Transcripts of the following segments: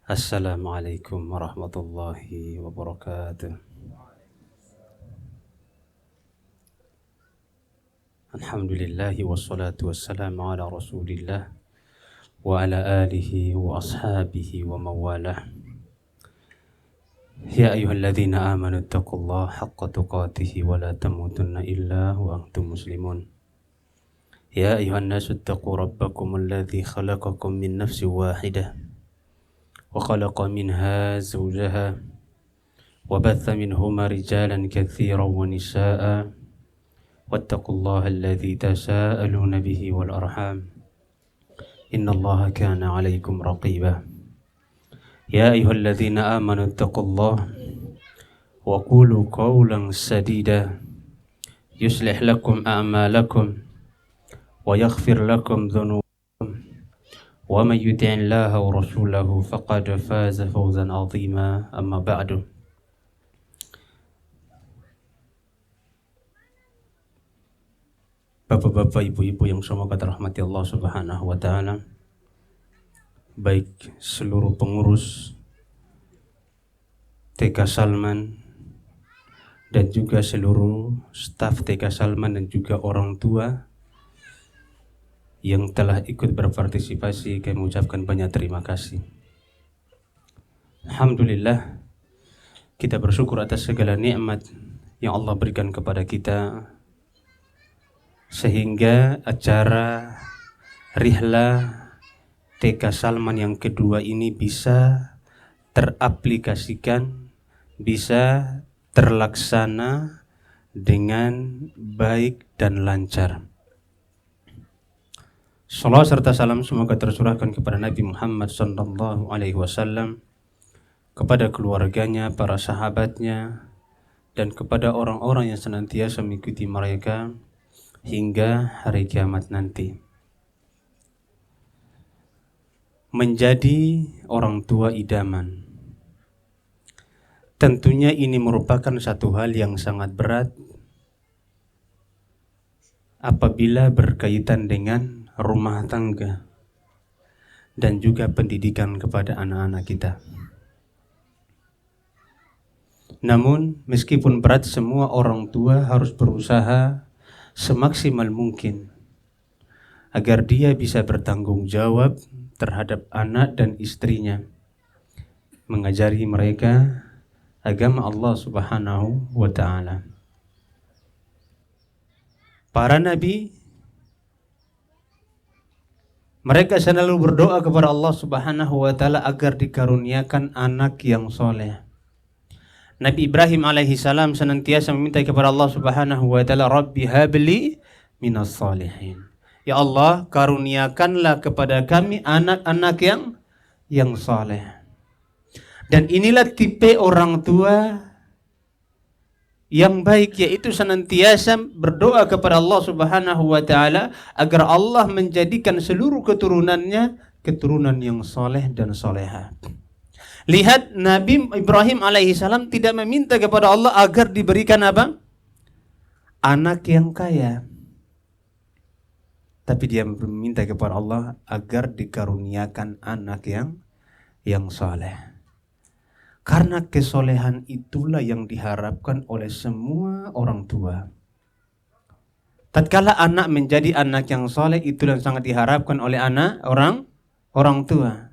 Assalamualaikum warahmatullahi wabarakatuh. Alhamdulillahi wassalatu wassalamu ala rasulillah wa ala alihi wa ashabihi wa mawalah. Ya ayyuhalladzina amanu taqullaha haqqa tuqatih wa la tamutunna illa wa antum muslimun. Ya ayyuhan nasu taqu rabbakum alladzi khalaqakum min nafsin wahidah wa khalaqa minha zawjaha wa batha minhuma rijalan katsiran wa nisaa'a واتقوا الله الذي تساءلون به والأرحام إن الله كان عليكم رقيبا يا أيها الذين آمنوا اتقوا الله وقولوا قولا سديدا يصلح لكم أعمالكم ويغفر لكم ذنوبكم ومن يطع الله ورسوله فقد فاز فوزا عظيما أما بعد. Bapak-bapak, ibu-ibu yang semoga dirahmati Allah Subhanahu wa taala, baik seluruh pengurus TK Salman dan juga seluruh staf TK Salman dan juga orang tua yang telah ikut berpartisipasi, kami mengucapkan banyak terima kasih. Alhamdulillah, kita bersyukur atas segala nikmat yang Allah berikan kepada kita, sehingga acara Rihla TK Salman yang kedua ini bisa teraplikasikan, bisa terlaksana dengan baik dan lancar. Salawat serta salam semoga tercurahkan kepada Nabi Muhammad sallallahu alaihi wasallam, kepada keluarganya, para sahabatnya, dan kepada orang-orang yang senantiasa mengikuti mereka hingga hari kiamat nanti. Menjadi orang tua idaman, tentunya ini merupakan satu hal yang sangat berat apabila berkaitan dengan rumah tangga dan juga pendidikan kepada anak-anak kita. Namun meskipun berat, semua orang tua harus berusaha semaksimal mungkin agar dia bisa bertanggung jawab terhadap anak dan istrinya, mengajari mereka agama Allah Subhanahu wa taala. Para nabi, mereka selalu berdoa kepada Allah Subhanahu wa taala agar dikaruniakan anak yang soleh. Nabi Ibrahim alaihi salam senantiasa meminta kepada Allah Subhanahu wa taala, Rabbi habli minas salihin. Ya Allah, karuniakanlah kepada kami anak-anak yang saleh. Dan inilah tipe orang tua yang baik, yaitu senantiasa berdoa kepada Allah Subhanahu wa taala agar Allah menjadikan seluruh keturunannya keturunan yang saleh dan salehah. Lihat, Nabi Ibrahim alaihissalam tidak meminta kepada Allah agar diberikan apa? Anak yang kaya. Tapi dia meminta kepada Allah agar dikaruniakan anak yang saleh. Karena kesolehan itulah yang diharapkan oleh semua orang tua. Tatkala anak menjadi anak yang saleh, itulah yang sangat diharapkan oleh orang tua.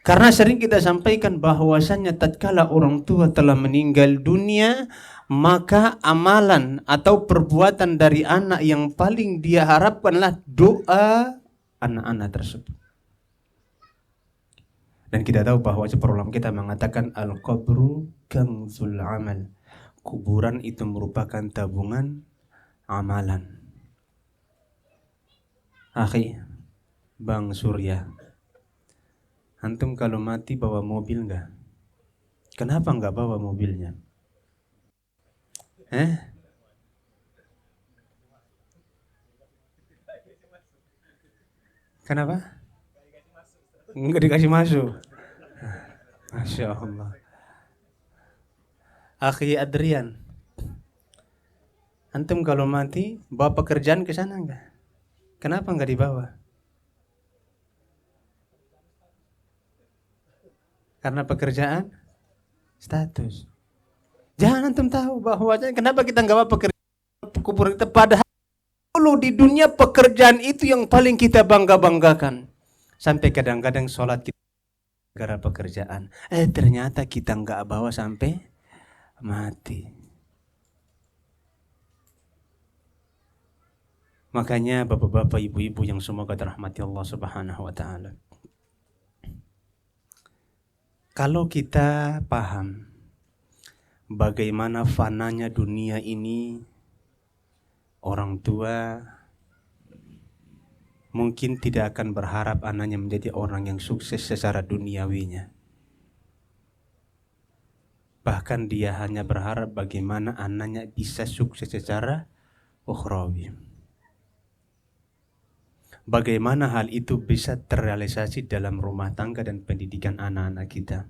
Karena sering kita sampaikan bahwasannya tatkala orang tua telah meninggal dunia, maka amalan atau perbuatan dari anak yang paling dia harapkanlah doa anak-anak tersebut. Dan kita tahu bahwa para ulama kita mengatakan al-qabru kanzul amal. Kuburan itu merupakan tabungan amalan. Akhi, Bang Surya, antum kalau mati bawa mobil enggak? Kenapa enggak bawa mobilnya? Kenapa? Enggak dikasih masuk. Masya Allah. Akhi Adrian, antum kalau mati bawa pekerjaan ke sana enggak? Kenapa enggak dibawa? Karena pekerjaan, status. Jangan antum tahu bahwa kenapa kita nggak mau pekerjaan kubur kita, padahal dulu di dunia pekerjaan itu yang paling kita bangga-banggakan. Sampai kadang-kadang sholat kita gara pekerjaan. Ternyata kita nggak bawa sampai mati. Makanya bapak-bapak, ibu-ibu yang semoga dirahmati Allah Subhanahu wa taala. Kalau kita paham bagaimana fananya dunia ini, orang tua mungkin tidak akan berharap anaknya menjadi orang yang sukses secara duniawinya. Bahkan dia hanya berharap bagaimana anaknya bisa sukses secara ukhrawi. Bagaimana hal itu bisa terrealisasi dalam rumah tangga dan pendidikan anak-anak kita.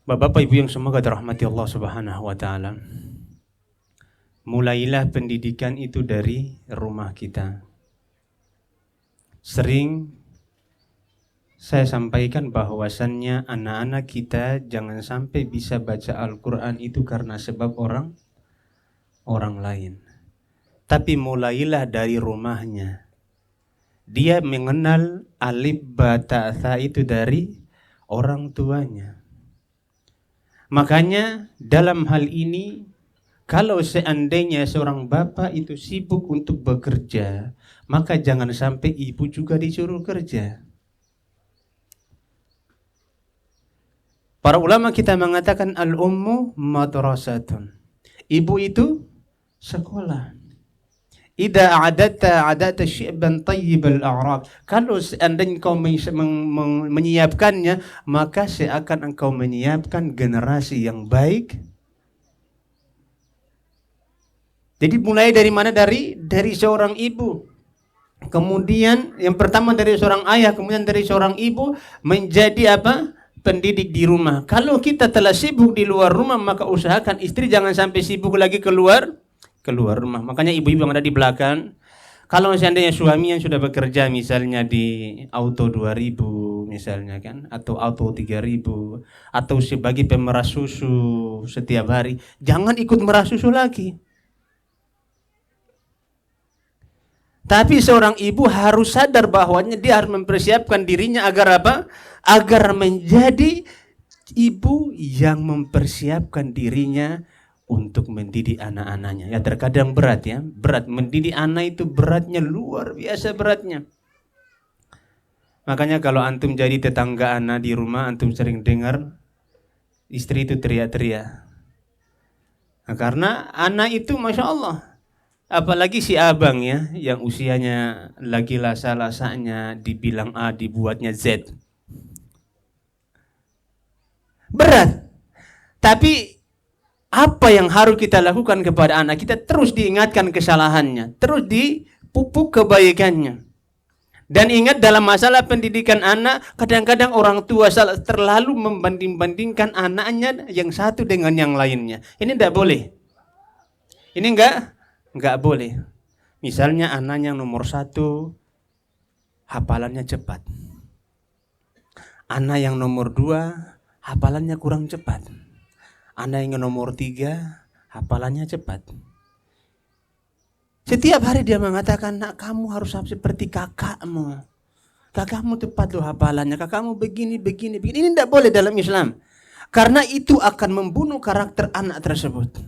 Bapak Ibu yang semoga dirahmati Allah Subhanahu wa taala. Mulailah pendidikan itu dari rumah kita. Sering saya sampaikan bahwasannya anak-anak kita jangan sampai bisa baca Al-Quran itu karena sebab orang lain. Tapi mulailah dari rumahnya. Dia mengenal alif ba ta tha itu dari orang tuanya. Makanya dalam hal ini, kalau seandainya seorang bapak itu sibuk untuk bekerja, maka jangan sampai ibu juga disuruh kerja. Para ulama kita mengatakan al-ummu madrasatun. Ibu itu sekolah. Idza a'adatta syi'ban tayyibal a'rab. Kalau seandainya kau menyiapkannya, maka seakan engkau menyiapkan generasi yang baik. Jadi mulai dari mana? Dari seorang ibu. Kemudian yang pertama dari seorang ayah, kemudian dari seorang ibu, menjadi apa? Pendidik di rumah. Kalau kita telah sibuk di luar rumah, maka usahakan istri jangan sampai sibuk lagi keluar rumah. Makanya ibu-ibu yang ada di belakang, kalau seandainya suami yang sudah bekerja misalnya di auto 2000 misalnya kan, atau auto 3000, atau sebagai pemeras susu setiap hari, jangan ikut meras susu lagi. Tapi seorang ibu harus sadar bahwanya dia harus mempersiapkan dirinya agar apa? Agar menjadi ibu yang mempersiapkan dirinya untuk mendidik anak-anaknya. Ya terkadang berat ya, berat. Mendidik anak itu beratnya luar biasa beratnya. Makanya kalau antum jadi tetangga anak di rumah, antum sering dengar istri itu teriak-teriak. Nah, karena anak itu Masya Allah, apalagi si abang ya, yang usianya lagi lasa-lasanya, dibilang A, dibuatnya Z. Berat. Tapi apa yang harus kita lakukan kepada anak kita? Terus diingatkan kesalahannya, terus dipupuk kebaikannya. Dan ingat dalam masalah pendidikan anak, kadang-kadang orang tua terlalu membanding-bandingkan anaknya yang satu dengan yang lainnya. Ini tidak boleh. Ini enggak boleh. Misalnya anak yang nomor 1 hafalannya cepat. Anak yang nomor 2 hafalannya kurang cepat. Anak yang nomor 3 hafalannya cepat. Setiap hari dia mengatakan, nak kamu harus seperti kakakmu. Kakakmu tepat loh hafalannya, kakakmu begini. Ini tidak boleh dalam Islam. Karena itu akan membunuh karakter anak tersebut.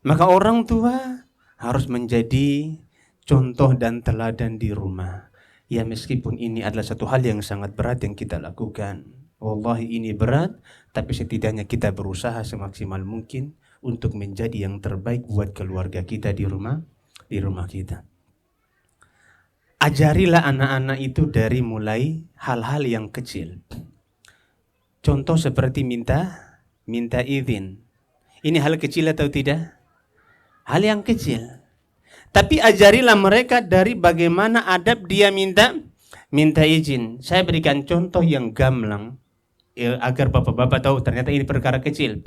Maka orang tua harus menjadi contoh dan teladan di rumah. Ya meskipun ini adalah satu hal yang sangat berat yang kita lakukan. Wallahi ini berat, tapi setidaknya kita berusaha semaksimal mungkin untuk menjadi yang terbaik buat keluarga kita di rumah kita. Ajarilah anak-anak itu dari mulai hal-hal yang kecil. Contoh seperti minta izin. Ini hal kecil atau tidak? Hal yang kecil. Tapi ajarilah mereka dari bagaimana adab dia minta izin. Saya berikan contoh yang gamblang agar bapak-bapak tahu ternyata ini perkara kecil.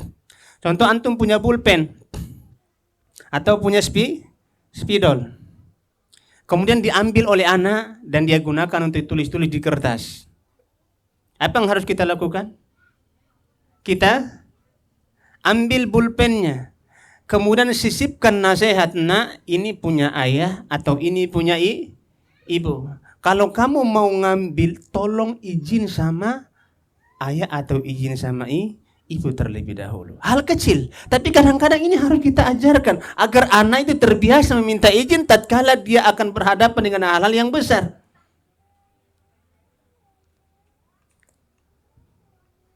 Contoh antum punya pulpen atau punya spidol. kemudian diambil oleh anak dan dia gunakan untuk tulis-tulis di kertas. Apa yang harus kita lakukan? Kita ambil pulpennya, kemudian sisipkan nasihat, nak, ini punya ayah atau ini punya ibu. Kalau kamu mau ngambil, tolong izin sama ayah atau izin sama ibu terlebih dahulu. Hal kecil, tapi kadang-kadang ini harus kita ajarkan agar anak itu terbiasa meminta izin tatkala dia akan berhadapan dengan hal-hal yang besar.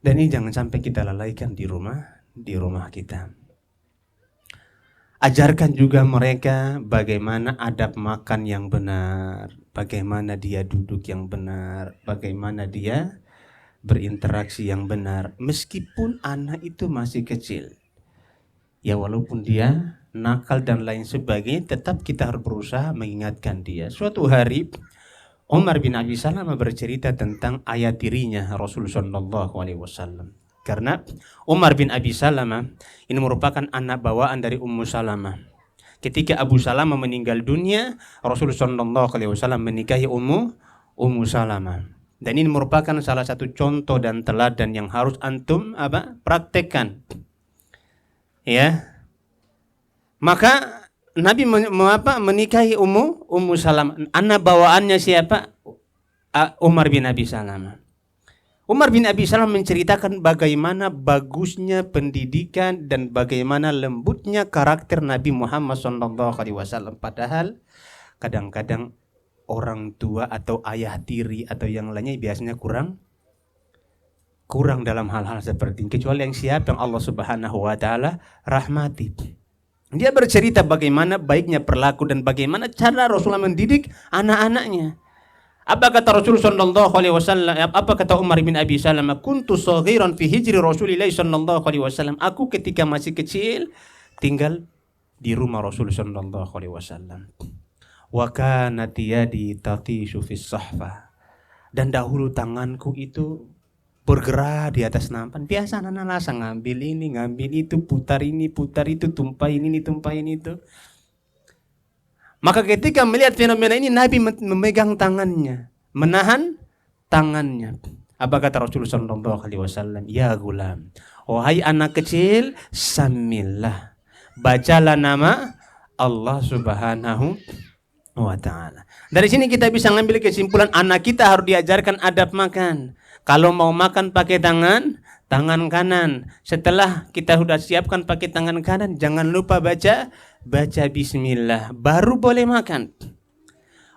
Dan ini jangan sampai kita lalaikan di rumah kita. Ajarkan juga mereka bagaimana adab makan yang benar, bagaimana dia duduk yang benar, bagaimana dia berinteraksi yang benar. Meskipun anak itu masih kecil, ya walaupun dia nakal dan lain sebagainya, tetap kita harus berusaha mengingatkan dia. Suatu hari Umar bin Abi Salamah bercerita tentang ayah tirinya Rasulullah SAW. Karena Umar bin Abi Salamah ini merupakan anak bawaan dari Ummu Salamah. Ketika Abu Salamah meninggal dunia, Rasulullah SAW menikahi Ummu Salamah. Dan ini merupakan salah satu contoh dan teladan yang harus antum praktekkan. Ya. Maka Nabi menikahi Ummu Salamah. Anak bawaannya siapa? Umar bin Abi Salamah. Umar bin Abi Salamah menceritakan bagaimana bagusnya pendidikan dan bagaimana lembutnya karakter Nabi Muhammad SAW. Padahal kadang-kadang orang tua atau ayah tiri atau yang lainnya biasanya kurang dalam hal-hal seperti ini. Kecuali yang siapa yang Allah Subhanahu wa Ta'ala rahmati. Dia bercerita bagaimana baiknya perilaku dan bagaimana cara Rasulullah mendidik anak-anaknya. Apa kata Rasulullah sallallahu alaihi wasallam? Apa kata Umar bin Abi Salamah? Kuntu saghiran fi hijri Rasulillah sallallahu alaihi wasallam. Aku ketika masih kecil tinggal di rumah Rasulullah sallallahu alaihi wasallam. Wa kanat yadi tatishu fis sahfa. Dan dahulu tanganku itu bergerak di atas nampan. Biasa anak-anak lasa ngambil ini, ngambil itu, putar ini, putar itu, tumpahin ini, tumpahin itu. Maka ketika melihat fenomena ini, Nabi memegang tangannya, menahan tangannya. Apa kata Rasulullah SAW? Ya gulam, wahai anak kecil, samillah, bacalah nama Allah Subhanahu wa Ta'ala. Dari sini kita bisa ngambil kesimpulan, anak kita harus diajarkan adab makan. Kalau mau makan pakai tangan kanan. Setelah kita sudah siapkan pakai tangan kanan, jangan lupa baca bismillah, baru boleh makan.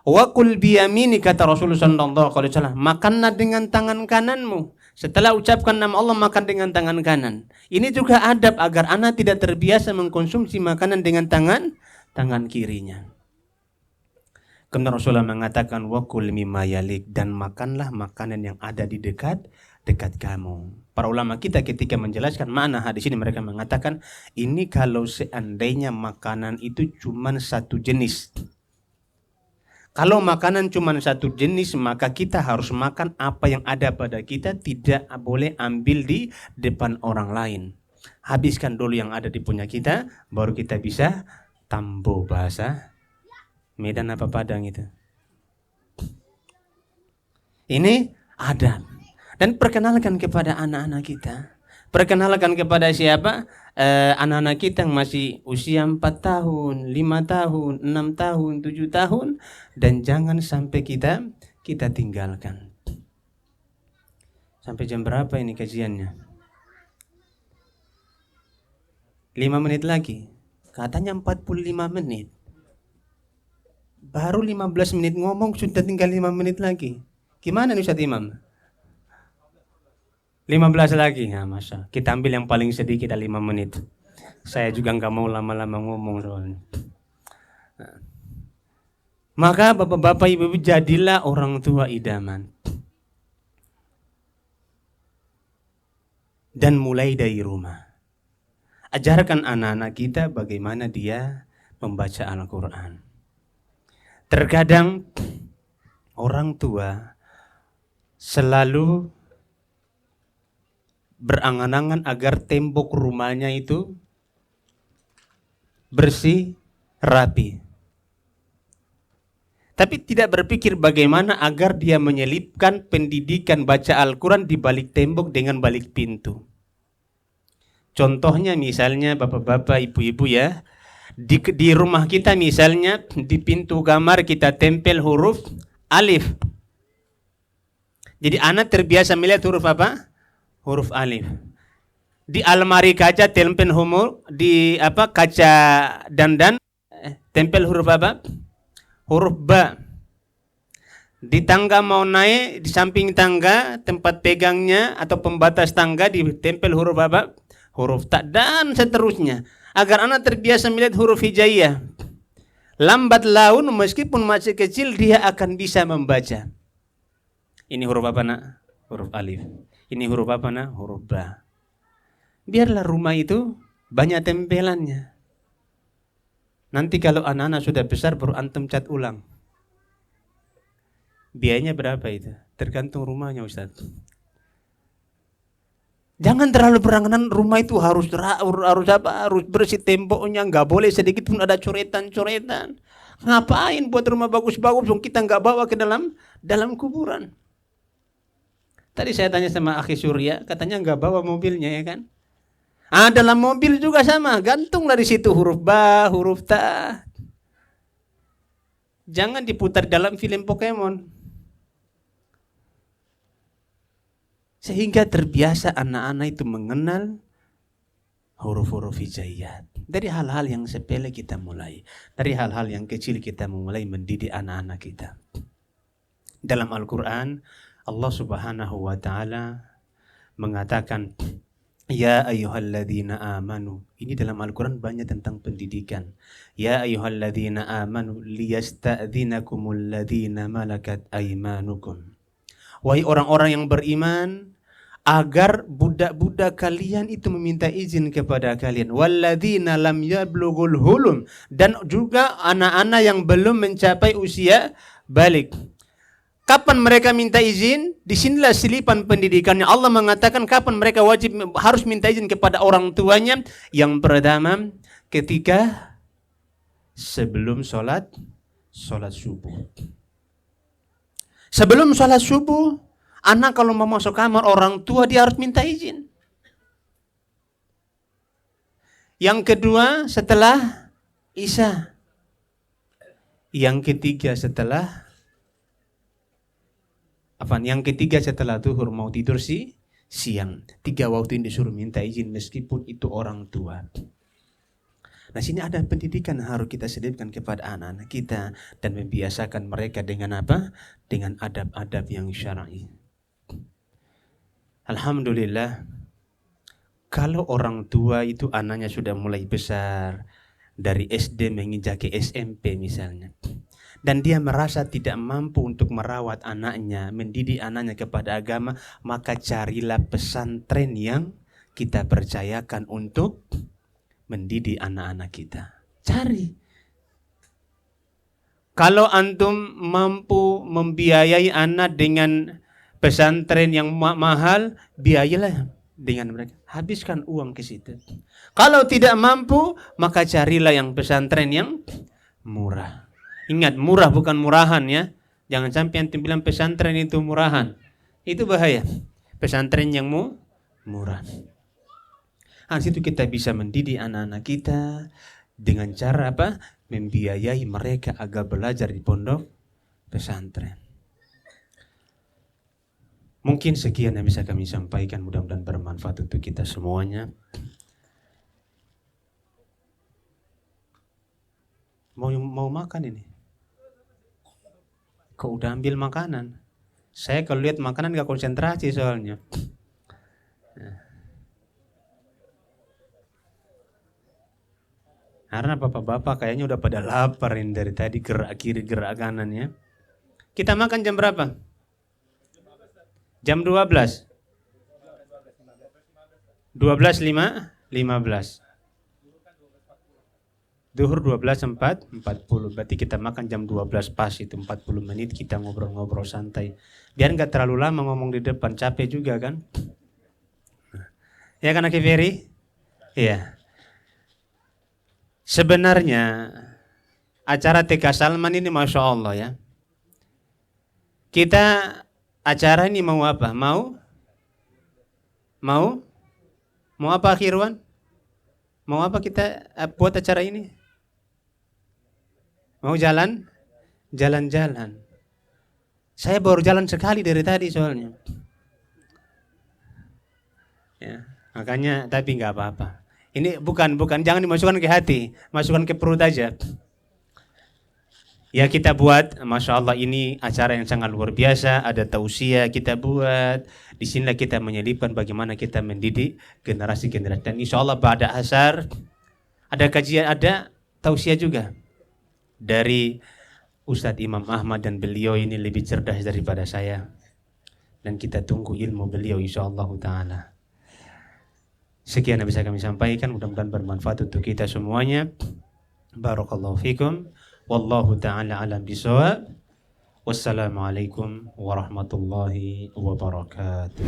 Wa qul biyamini, kata Rasulullah SAW, makanlah dengan tangan kananmu. Setelah ucapkan nama Allah, makan dengan tangan kanan. Ini juga adab agar anak tidak terbiasa mengkonsumsi makanan dengan tangan kirinya. Kemudian Rasulullah mengatakan wa qul mimma yalik, dan makanlah makanan yang ada di dekat kamu. Para ulama kita ketika menjelaskan makna hadis ini, mereka mengatakan ini kalau seandainya makanan itu cuma satu jenis. Kalau makanan cuma satu jenis, maka kita harus makan apa yang ada pada kita, tidak boleh ambil di depan orang lain. Habiskan dulu yang ada di punya kita, baru kita bisa tambo, bahasa Medan apa Padang itu. Ini adab. Dan perkenalkan kepada anak-anak kita. Perkenalkan kepada siapa? Anak-anak kita yang masih usia 4 tahun, 5 tahun, 6 tahun, 7 tahun. Dan jangan sampai kita tinggalkan. Sampai jam berapa ini kajiannya? 5 menit lagi. Katanya 45 menit. Baru 15 menit ngomong, sudah tinggal 5 menit lagi. Gimana nih Ustaz Imam? 15 lagi, ya masa. Kita ambil yang paling sedikit 5 menit. Saya juga nggak mau lama-lama ngomong soalnya. Nah. Maka bapak-bapak ibu-ibu, jadilah orang tua idaman. Dan mulai dari rumah. Ajarkan anak-anak kita bagaimana dia membaca Al-Quran. Terkadang orang tua selalu berangan-angan agar tembok rumahnya itu bersih, rapi. Tapi tidak berpikir bagaimana agar dia menyelipkan pendidikan baca Al-Quran di balik tembok dengan balik pintu. Contohnya misalnya bapak-bapak, ibu-ibu ya, di rumah kita misalnya di pintu kamar kita tempel huruf alif. Jadi anak terbiasa melihat huruf apa? Huruf alif. Di almari kaca tempel di kaca dandan tempel huruf apa? Huruf ba. Di tangga mau naik, di samping tangga tempat pegangnya atau pembatas tangga ditempel huruf apa? Huruf ta, dan seterusnya. Agar anak terbiasa melihat huruf hijaiyah. Lambat laun meskipun masih kecil dia akan bisa membaca. Ini huruf apa nak? Huruf alif. Ini huruf apa nak? Huruf ba. Biarlah rumah itu banyak tempelannya. Nanti kalau anak-anak sudah besar baru antum cat ulang. Biayanya berapa itu? Tergantung rumahnya Ustaz. Jangan terlalu berangan rumah itu harus bersih temboknya, nggak boleh sedikit pun ada coretan-coretan. Ngapain buat rumah bagus-bagus kita nggak bawa ke dalam kuburan? Tadi saya tanya sama akhi Surya, katanya nggak bawa mobilnya ya kan? Dalam mobil juga sama, gantung dari situ huruf ba, huruf ta. Jangan diputar dalam film Pokemon. Sehingga terbiasa anak-anak itu mengenal huruf-huruf hijaiyat. Dari hal-hal yang sepele kita mulai. Dari hal-hal yang kecil kita mulai mendidik anak-anak kita. Dalam Al-Quran, Allah Subhanahu wa Ta'ala mengatakan, Ya ayyuhalladzina amanu. Ini dalam Al-Quran banyak tentang pendidikan. Ya ayyuhalladzina amanu liyasta'dzinakumul ladzina malakat aymanukum. Wahai orang-orang yang beriman, agar budak-budak kalian itu meminta izin kepada kalian. Walladzina lam yablughul hulum. Dan juga anak-anak yang belum mencapai usia balik. Kapan mereka minta izin? Disinilah selipan pendidikannya. Allah mengatakan kapan mereka harus minta izin kepada orang tuanya. Yang pertama, ketika sebelum sholat subuh. Sebelum sholat subuh, anak kalau mau masuk kamar orang tua dia harus minta izin. Yang kedua setelah Isya. Yang ketiga setelah zuhur mau tidur siang. 3 waktu ini disuruh minta izin meskipun itu orang tua. Nah sini ada pendidikan yang harus kita selipkan kepada anak-anak kita dan membiasakan mereka dengan apa? Dengan adab-adab yang syar'i. Alhamdulillah, kalau orang tua itu anaknya sudah mulai besar, dari SD menginjak ke SMP misalnya, dan dia merasa tidak mampu untuk merawat anaknya, mendidik anaknya kepada agama, maka carilah pesantren yang kita percayakan untuk mendidik anak-anak kita. Cari. Kalau antum mampu membiayai anak dengan pesantren yang mahal, biayalah dengan mereka. Habiskan uang ke situ. Kalau tidak mampu, maka carilah yang pesantren yang murah. Ingat, murah bukan murahan ya. Jangan sampai antum bilang pesantren itu murahan. Itu bahaya. Pesantren yang murah. Di situ kita bisa mendidik anak-anak kita dengan cara apa? Membiayai mereka agar belajar di pondok pesantren. Mungkin sekian yang bisa kami sampaikan, mudah-mudahan bermanfaat untuk kita semuanya. Mau makan ini? Kok udah ambil makanan? Saya kalau lihat makanan gak konsentrasi soalnya. Karena bapak-bapak kayaknya udah pada lapar ini dari tadi, gerak kiri gerak kanan ya. Kita makan jam berapa? Jam 12. 12.15. Zuhur 12.40. Berarti kita makan jam 12 pas itu, 40 menit kita ngobrol-ngobrol santai. Biar nggak terlalu lama ngomong di depan, capek juga kan? Ya kan Aki Ferry? Iya. Sebenarnya acara TK Salman ini Masya Allah ya. Kita acara ini mau apa? Mau mau apa Akhirwan? Mau apa kita buat acara ini? Mau jalan-jalan. Saya baru jalan sekali dari tadi soalnya. Ya, makanya tapi nggak apa-apa. Ini bukan jangan dimasukkan ke hati, masukkan ke perut aja. Ya kita buat, masya Allah ini acara yang sangat luar biasa. Ada tausiah kita buat. Di sinilah kita menyelipkan bagaimana kita mendidik generasi-generasi. Dan insya Allah pada asar ada kajian, ada tausiah juga dari Ustadz Imam Ahmad, dan beliau ini lebih cerdas daripada saya. Dan kita tunggu ilmu beliau insya Allah ta'ala. Sekian yang bisa kami sampaikan, mudah-mudahan bermanfaat untuk kita semuanya. Barakallahu fikum. Wallahu ta'ala alam bisawab. Wassalamualaikum warahmatullahi wabarakatuh.